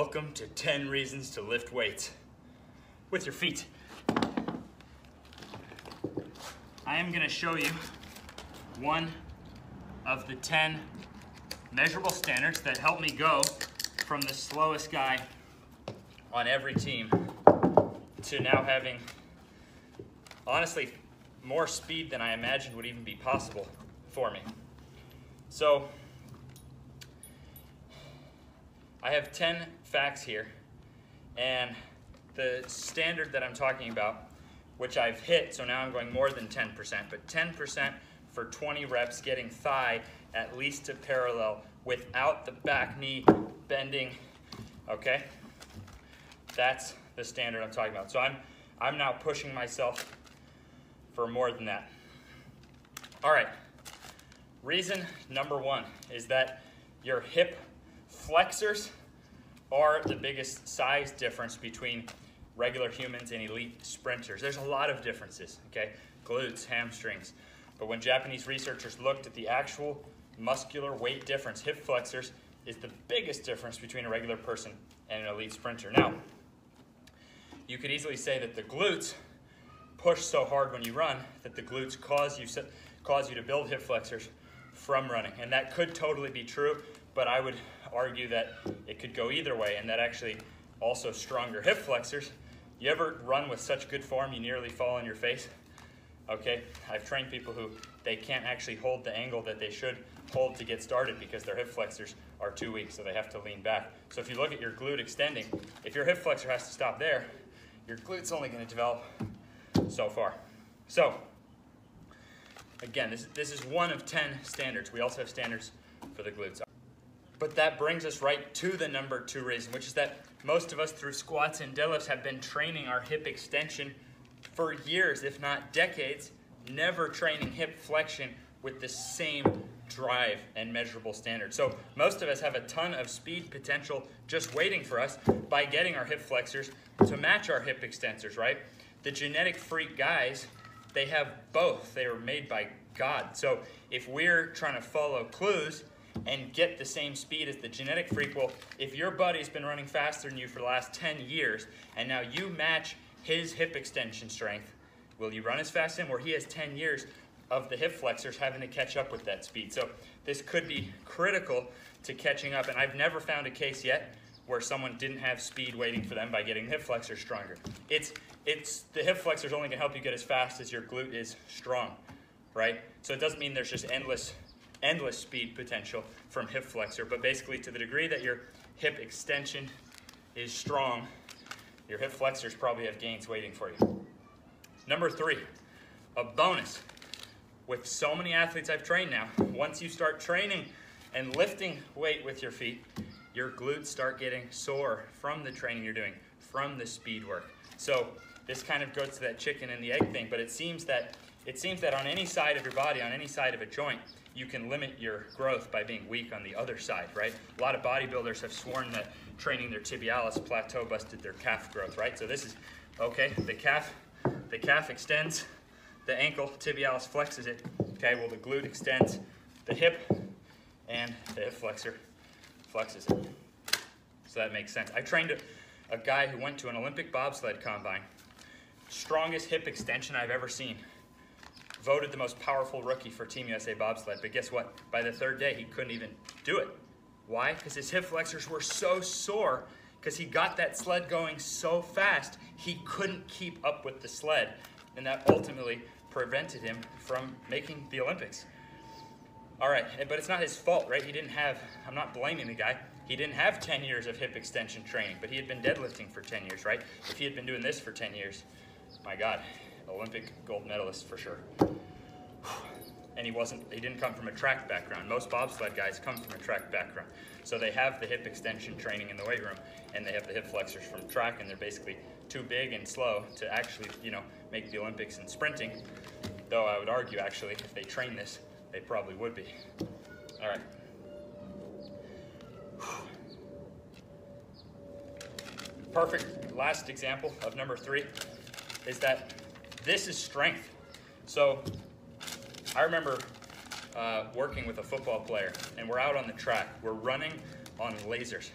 Welcome to 10 reasons to lift weights with your feet. I am going to show you one of the 10 measurable standards that help me go from the slowest guy on every team to now having, honestly, more speed than I imagined would even be possible for me. So, I have 10 facts here, and the standard that I'm talking about, which I've hit, so now I'm going more than 10%, but 10% for 20 reps, getting thigh at least to parallel without the back knee bending, okay? That's the standard I'm talking about. So I'm now pushing myself for more than that. All right, reason number one is that your hip flexors are the biggest size difference between regular humans and elite sprinters. There's a lot of differences, okay? Glutes, hamstrings. But when Japanese researchers looked at the actual muscular weight difference, hip flexors is the biggest difference between a regular person and an elite sprinter. Now, you could easily say that the glutes push so hard when you run that the glutes cause you to build hip flexors from running. And that could totally be true, but I would argue that it could go either way, and that actually also stronger hip flexors. You ever run with such good form you nearly fall on your face? Okay, I've trained people who they can't actually hold the angle that they should hold to get started because their hip flexors are too weak, so they have to lean back. So if you look at your glute extending, if your hip flexor has to stop there, your glute's only going to develop so far. So, again, this is one of 10 standards. We also have standards for the glutes. But that brings us right to the number 2 reason, which is that most of us through squats and deadlifts have been training our hip extension for years, if not decades, never training hip flexion with the same drive and measurable standard. So most of us have a ton of speed potential just waiting for us by getting our hip flexors to match our hip extensors, right? The genetic freak guys, they have both. They were made by God. So if we're trying to follow clues and get the same speed as the genetic freak, well, if your buddy's been running faster than you for the last 10 years and now you match his hip extension strength, will you run as fast as him? Where he has 10 years of the hip flexors having to catch up with that speed. So this could be critical to catching up, and I've never found a case yet where someone didn't have speed waiting for them by getting hip flexors stronger. The hip flexors only can help you get as fast as your glute is strong, right? So it doesn't mean there's just endless speed potential from hip flexor, but basically to the degree that your hip extension is strong, your hip flexors probably have gains waiting for you. Number 3, a bonus. With so many athletes I've trained now, once you start training and lifting weight with your feet, your glutes start getting sore from the training you're doing, from the speed work. So this kind of goes to that chicken and the egg thing, but it seems that on any side of your body, on any side of a joint, you can limit your growth by being weak on the other side, right? A lot of bodybuilders have sworn that training their tibialis plateau busted their calf growth, right? So this is, okay, the calf extends, the ankle, tibialis flexes it. Okay, well the glute extends the hip, and the hip flexor flexes it. So that makes sense. I trained a guy who went to an Olympic bobsled combine. Strongest hip extension I've ever seen. Voted the most powerful rookie for Team USA bobsled, but guess what? By the 3rd day, he couldn't even do it. Why? Because his hip flexors were so sore because he got that sled going so fast, he couldn't keep up with the sled. And that ultimately prevented him from making the Olympics. All right, but it's not his fault, right? I'm not blaming the guy. He didn't have 10 years of hip extension training, but he had been deadlifting for 10 years, right? If he had been doing this for 10 years, my God, Olympic gold medalist for sure. And he didn't come from a track background. Most bobsled guys come from a track background. So they have the hip extension training in the weight room, and they have the hip flexors from track, and they're basically too big and slow to actually, make the Olympics in sprinting. Though I would argue, actually, if they train this, they probably would be. All right. Perfect last example of number 3 is that this is strength. So I remember working with a football player, and we're out on the track. We're running on lasers.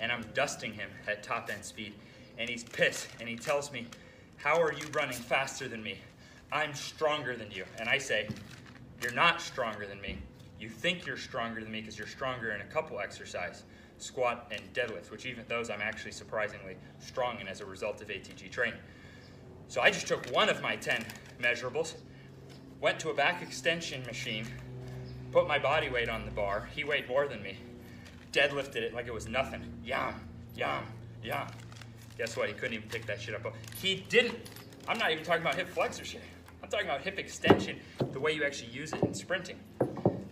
and I'm dusting him at top end speed. And he's pissed, and he tells me, how are you running faster than me? I'm stronger than you. And I say, you're not stronger than me. You think you're stronger than me because you're stronger in a couple exercises, squat and deadlift, which even those I'm actually surprisingly strong in as a result of ATG training. So I just took one of my 10 measurables, went to a back extension machine, put my body weight on the bar. He weighed more than me. Deadlifted it like it was nothing. Yum, yum, yum. Guess what? He couldn't even pick that shit up. He didn't. I'm not even talking about hip flexors here. I'm talking about hip extension, the way you actually use it in sprinting.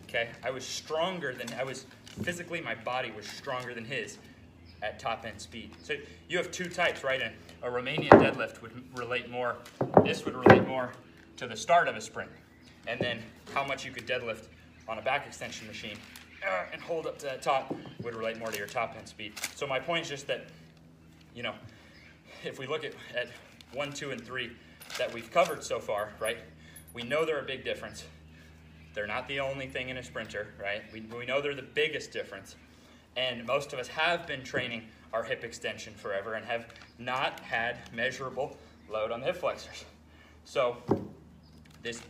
Okay? I was stronger than, physically my body was stronger than his at top end speed. So you have two types, right? A Romanian deadlift would relate more, this would relate more to the start of a sprint. And then how much you could deadlift on a back extension machine and hold up to that top would relate more to your top end speed. So my point is just that, you know, if we look at 1, 2, and 3 that we've covered so far, right? We know they're a big difference. They're not the only thing in a sprinter, right? We know they're the biggest difference. And most of us have been training our hip extension forever and have not had measurable load on the hip flexors. So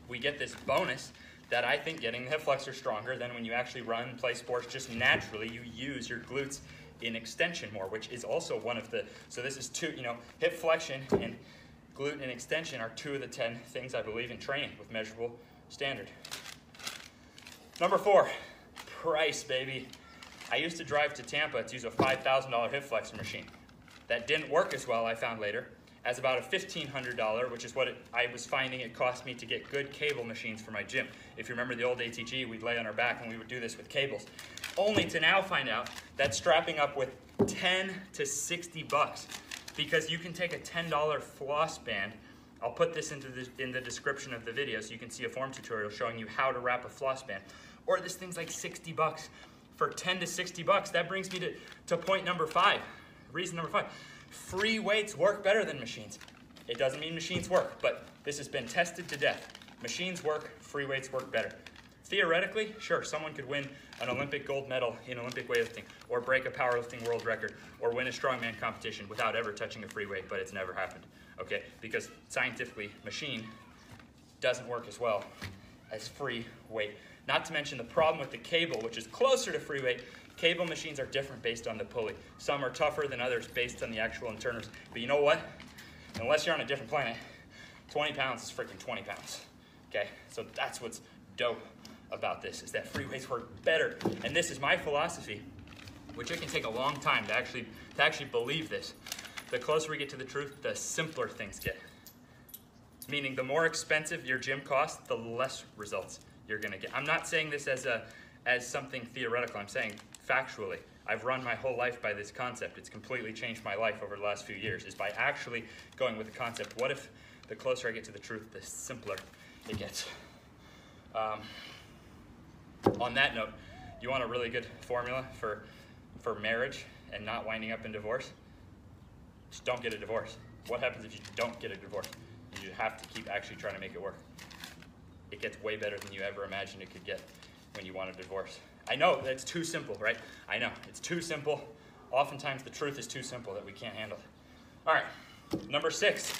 we get this bonus that I think getting the hip flexor stronger than when you actually run, play sports, just naturally you use your glutes in extension more, which is also one of the, so this is two, you know, hip flexion and glute and extension are 2 of the 10 things I believe in training with measurable standard. Number 4, price, baby. I used to drive to Tampa to use a $5,000 hip flexor machine. That didn't work as well, I found later, as about a $1,500, which is what I was finding it cost me to get good cable machines for my gym. If you remember the old ATG, we'd lay on our back and we would do this with cables. Only to now find out that strapping up with 10 to 60 bucks, because you can take a $10 floss band. I'll put this in the description of the video so you can see a form tutorial showing you how to wrap a floss band. Or this thing's like 60 bucks. For 10 to 60 bucks, that brings me to point number 5. Reason number 5. Free weights work better than machines. It doesn't mean machines work, but this has been tested to death. Machines work, free weights work better. Theoretically, sure, someone could win an Olympic gold medal in Olympic weightlifting, or break a powerlifting world record, or win a strongman competition without ever touching a free weight, but it's never happened, okay? Because scientifically, machine doesn't work as well as free weight. Not to mention the problem with the cable, which is closer to free weight. Cable machines are different based on the pulley. Some are tougher than others based on the actual internals. But you know what? Unless you're on a different planet, 20 pounds is freaking 20 pounds, okay? So that's what's dope about this, is that free weights work better. And this is my philosophy, which it can take a long time to actually believe this. The closer we get to the truth, the simpler things get. Meaning the more expensive your gym costs, the less results you're gonna get. I'm not saying this as something theoretical, I'm saying factually. I've run my whole life by this concept. It's completely changed my life over the last few years, is by actually going with the concept, what if the closer I get to the truth, the simpler it gets. On that note, you want a really good formula for marriage and not winding up in divorce? Just don't get a divorce. What happens if you don't get a divorce? You have to keep actually trying to make it work. It gets way better than you ever imagined it could get when you want a divorce. I know that's too simple, right? I know, it's too simple. Oftentimes the truth is too simple that we can't handle. All right, number 6.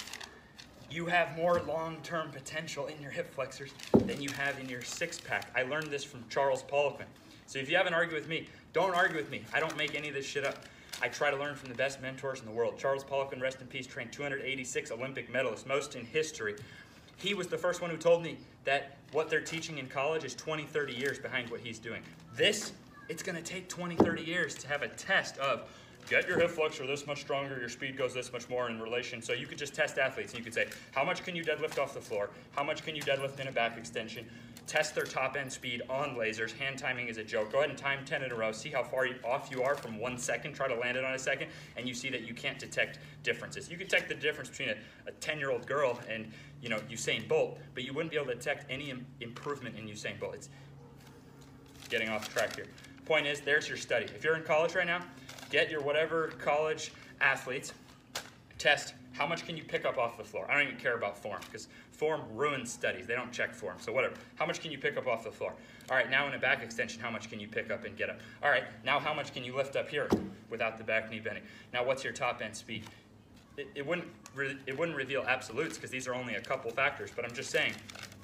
You have more long-term potential in your hip flexors than you have in your six-pack. I learned this from Charles Poliquin. So if you haven't argued with me, don't argue with me. I don't make any of this shit up. I try to learn from the best mentors in the world. Charles Poliquin, rest in peace, trained 286 Olympic medalists, most in history. He was the first one who told me that what they're teaching in college is 20, 30 years behind what he's doing. This, it's gonna take 20, 30 years to have a test of, get your hip flexor this much stronger, your speed goes this much more in relation. So you could just test athletes and you could say, how much can you deadlift off the floor? How much can you deadlift in a back extension? Test their top end speed on lasers. Hand timing is a joke. Go ahead and time 10 in a row. See how far off you are from 1 second. Try to land it on a second, and you see that you can't detect differences. You can detect the difference between a 10-year-old girl and Usain Bolt, but you wouldn't be able to detect any improvement in Usain Bolt. It's getting off track here. Point is, there's your study. If you're in college right now, get your whatever college athletes, test How much can you pick up off the floor? I don't even care about form, because form ruins studies. They don't check form, so whatever. How much can you pick up off the floor? All right, now in a back extension, how much can you pick up and get up? All right, now how much can you lift up here without the back knee bending? Now what's your top end speed? It wouldn't reveal absolutes, because these are only a couple factors, but I'm just saying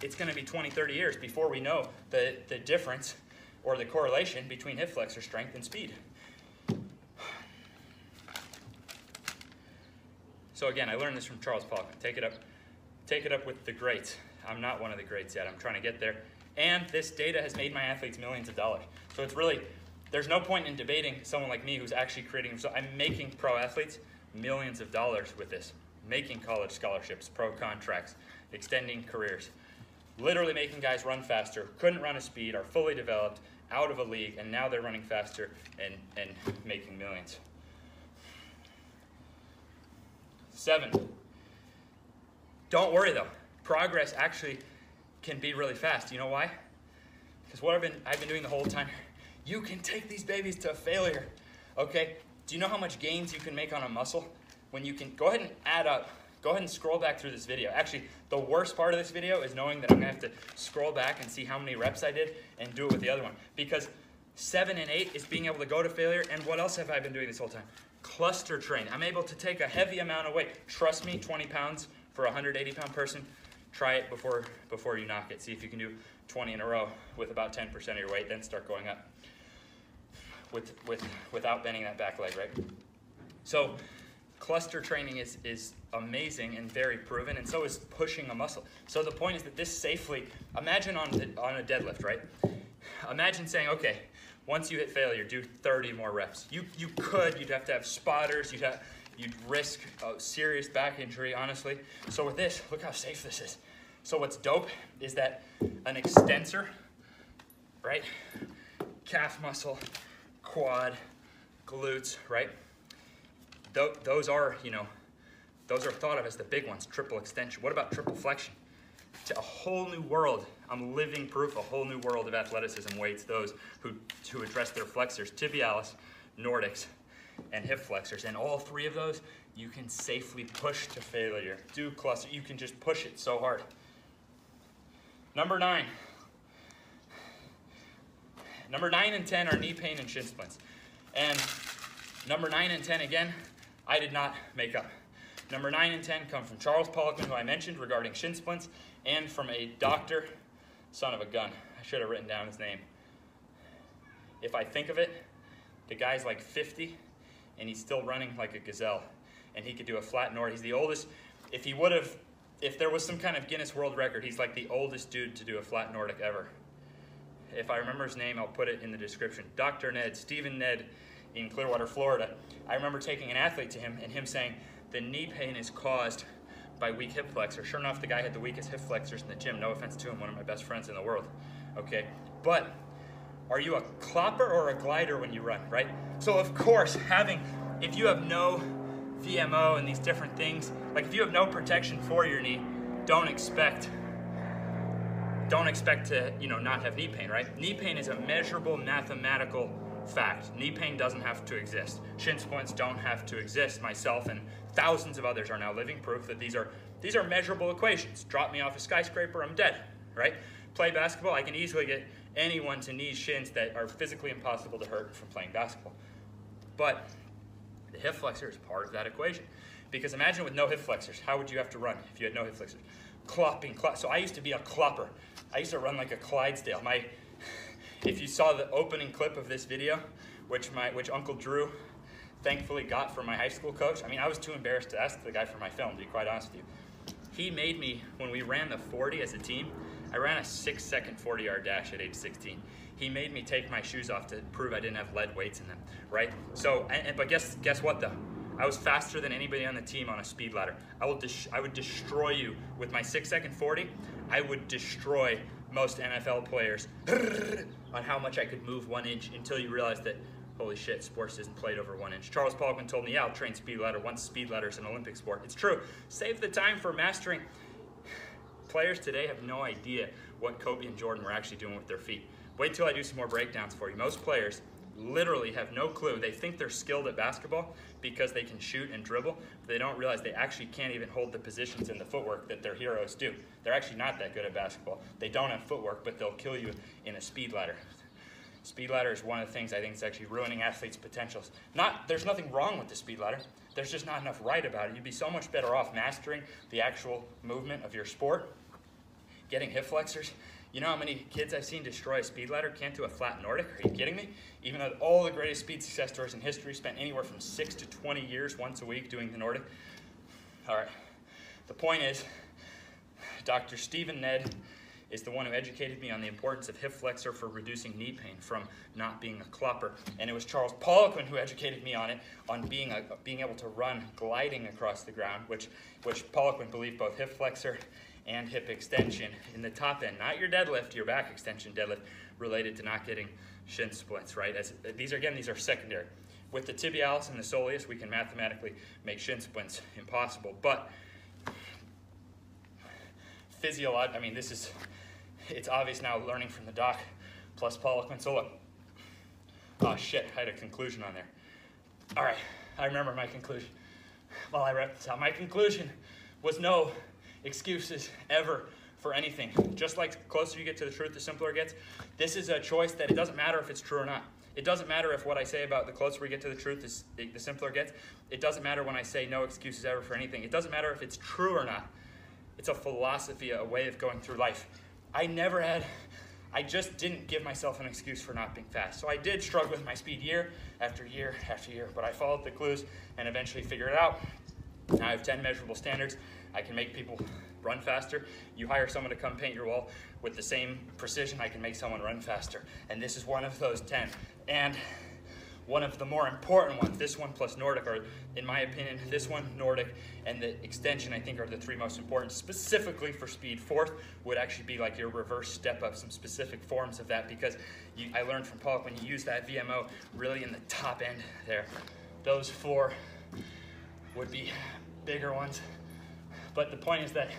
it's going to be 20, 30 years before we know the difference or the correlation between hip flexor strength and speed. So again, I learned this from Charles Poliquin. Take it up with the greats. I'm not one of the greats yet. I'm trying to get there. And this data has made my athletes millions of dollars. So it's really, there's no point in debating someone like me who's actually creating, so I'm making pro athletes millions of dollars with this. Making college scholarships, pro contracts, extending careers. Literally making guys run faster, couldn't run a speed, are fully developed, out of a league, and now they're running faster and making millions. 7, don't worry though. Progress actually can be really fast. You know why? Because what I've been doing the whole time, you can take these babies to failure, okay? Do you know how much gains you can make on a muscle? When you can, go ahead and add up, go ahead and scroll back through this video. Actually, the worst part of this video is knowing that I'm gonna have to scroll back and see how many reps I did and do it with the other one. Because 7 and 8 is being able to go to failure, and what else have I been doing this whole time? Cluster train. I'm able to take a heavy amount of weight. Trust me, 20 pounds for a 180-pound person. Try it before you knock it. See if you can do 20 in a row with about 10% of your weight, then start going up without bending that back leg, right? So cluster training is amazing and very proven, and so is pushing a muscle. So the point is that this safely, imagine on a deadlift, right? Imagine saying, okay, once you hit failure, do 30 more reps. You'd have to have spotters, you'd risk a serious back injury, honestly. So with this, look how safe this is. So what's dope is that an extensor, right? Calf muscle, quad, glutes, right? Those are, those are thought of as the big ones, triple extension. What about triple flexion? To a whole new world. I'm living proof, a whole new world of athleticism waits those who address their flexors, tibialis, Nordics, and hip flexors. And all 3 of those, you can safely push to failure. Do cluster, you can just push it so hard. Number 9. Number 9 and 10 are knee pain and shin splints. And number 9 and 10, again, I did not make up. Number 9 and 10 come from Charles Poliquin, who I mentioned regarding shin splints, and from a doctor, son of a gun. I should have written down his name. If I think of it, the guy's like 50, and he's still running like a gazelle, and he could do a flat Nordic. He's the oldest. If there was some kind of Guinness World Record, he's like the oldest dude to do a flat Nordic ever. If I remember his name, I'll put it in the description. Dr. Ned, Stephen Ned in Clearwater, Florida. I remember taking an athlete to him and him saying, the knee pain is caused by weak hip flexors. Sure enough, the guy had the weakest hip flexors in the gym. No offense to him, one of my best friends in the world. Okay, but are you a clopper or a glider when you run, right? So of course, if you have no VMO and these different things, like if you have no protection for your knee, don't expect to, not have knee pain, right? Knee pain is a measurable mathematical fact. Knee pain doesn't have to exist. Shin splints don't have to exist. Myself and thousands of others are now living proof that these are measurable equations. Drop me off a skyscraper, I'm dead, right? Play basketball, I can easily get anyone to knees, shins that are physically impossible to hurt from playing basketball. But the hip flexor is part of that equation. Because imagine with no hip flexors, how would you have to run if you had no hip flexors? Clopping. So I used to be a clopper. I used to run like a Clydesdale. If you saw the opening clip of this video, which Uncle Drew thankfully got from my high school coach, I was too embarrassed to ask the guy for my film, to be quite honest with you. He made me, when we ran the 40 as a team, I ran a 6-second 40-yard dash at age 16. He made me take my shoes off to prove I didn't have lead weights in them, right? So, but guess what though? I was faster than anybody on the team on a speed ladder. I would destroy you with my 6-second 40. I would destroy most NFL players on how much I could move 1 inch until you realize that, holy shit, sports isn't played over 1 inch. Charles Poliquin told me, yeah, I'll train speed ladder once speed ladder is an Olympic sport. It's true. Save the time for mastering. Players today have no idea what Kobe and Jordan were actually doing with their feet. Wait till I do some more breakdowns for you. Most players literally have no clue. They think they're skilled at basketball because they can shoot and dribble, but they don't realize they actually can't even hold the positions in the footwork that their heroes do. They're actually not that good at basketball. They don't have footwork, but they'll kill you in a speed ladder. Speed ladder is one of the things I think is actually ruining athletes' potentials. There's nothing wrong with the speed ladder. There's just not enough right about it. You'd be so much better off mastering the actual movement of your sport, getting hip flexors. You know how many kids I've seen destroy a speed ladder, can't do a flat Nordic? Are you kidding me? Even though all the greatest speed success stories in history spent anywhere from 6 to 20 years once a week doing the Nordic. All right, the point is, Dr. Stephen Ned is the one who educated me on the importance of hip flexor for reducing knee pain from not being a clopper. And it was Charles Poliquin who educated me on it, on being able to run gliding across the ground, which Poliquin believed both hip flexor and hip extension in the top end, not your deadlift, your back extension deadlift, related to not getting shin splints, right? These are secondary. With the tibialis and the soleus, we can mathematically make shin splints impossible, but it's obvious now, learning from the doc plus Poliquin. So look, oh shit, I had a conclusion on there. All right, I remember my conclusion. Well, I wrapped this out. My conclusion was no excuses ever for anything. Just like the closer you get to the truth, the simpler it gets. This is a choice that it doesn't matter if it's true or not. It doesn't matter if what I say about the closer we get to the truth, the simpler it gets. It doesn't matter when I say no excuses ever for anything. It doesn't matter if it's true or not. It's a philosophy, a way of going through life. I just didn't give myself an excuse for not being fast. So I did struggle with my speed year after year after year, but I followed the clues and eventually figured it out. Now I have 10 measurable standards. I can make people run faster. You hire someone to come paint your wall with the same precision, I can make someone run faster. And this is one of those 10. And one of the more important ones, this one plus Nordic are, in my opinion, this one, Nordic, and the extension, I think, are the three most important, specifically for speed. Fourth would actually be like your reverse step up, some specific forms of that, because I learned from Paul, when you use that VMO really in the top end there, those four would be bigger ones. But the point is that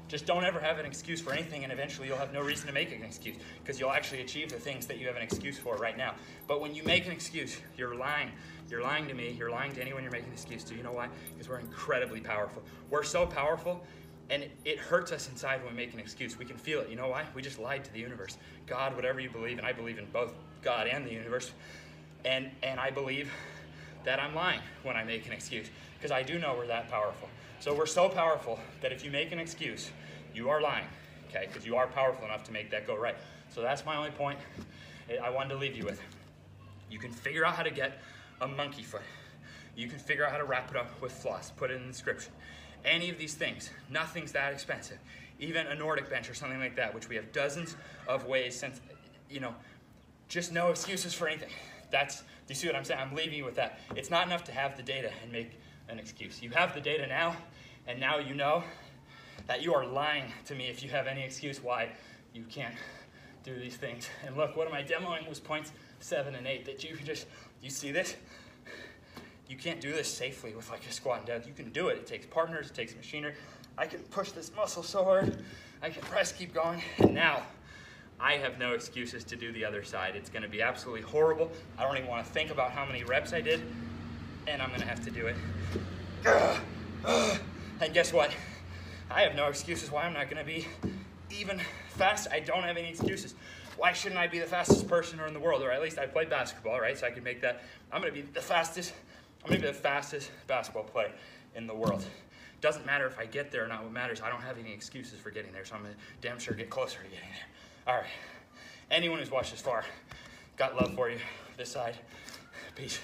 just don't ever have an excuse for anything, and eventually you'll have no reason to make an excuse, because you'll actually achieve the things that you have an excuse for right now. But when you make an excuse, you're lying. You're lying to me. You're lying to anyone you're making an excuse to. You know why? Because we're incredibly powerful. We're so powerful, and it hurts us inside when we make an excuse. We can feel it. You know why? We just lied to the universe. God, whatever you believe, and I believe in both God and the universe, and I believe that I'm lying when I make an excuse, because I do know we're that powerful. So we're so powerful that if you make an excuse, you are lying, okay? Because you are powerful enough to make that go right. So that's my only point I wanted to leave you with. You can figure out how to get a monkey foot. You can figure out how to wrap it up with floss, put it in the description. Any of these things, nothing's that expensive. Even a Nordic bench or something like that, which we have dozens of ways, since, just no excuses for anything. Do you see what I'm saying? I'm leaving you with that. It's not enough to have the data and make an excuse. You have the data now, and now you know that you are lying to me if you have any excuse why you can't do these things. And look, what am I demoing was points 7 and 8, that you see this? You can't do this safely with like a squat and deadlift. You can do it. It takes partners, it takes machinery. I can push this muscle so hard. I can press, keep going. And now I have no excuses to do the other side. It's gonna be absolutely horrible. I don't even wanna think about how many reps I did, and I'm gonna have to do it. And guess what? I have no excuses why I'm not gonna be even fast. I don't have any excuses. Why shouldn't I be the fastest person in the world? Or at least I play basketball, right? So I can make that. I'm gonna be the fastest basketball player in the world. Doesn't matter if I get there or not. What matters, I don't have any excuses for getting there, so I'm gonna damn sure get closer to getting there. All right, anyone who's watched this far, got love for you, this side, peace.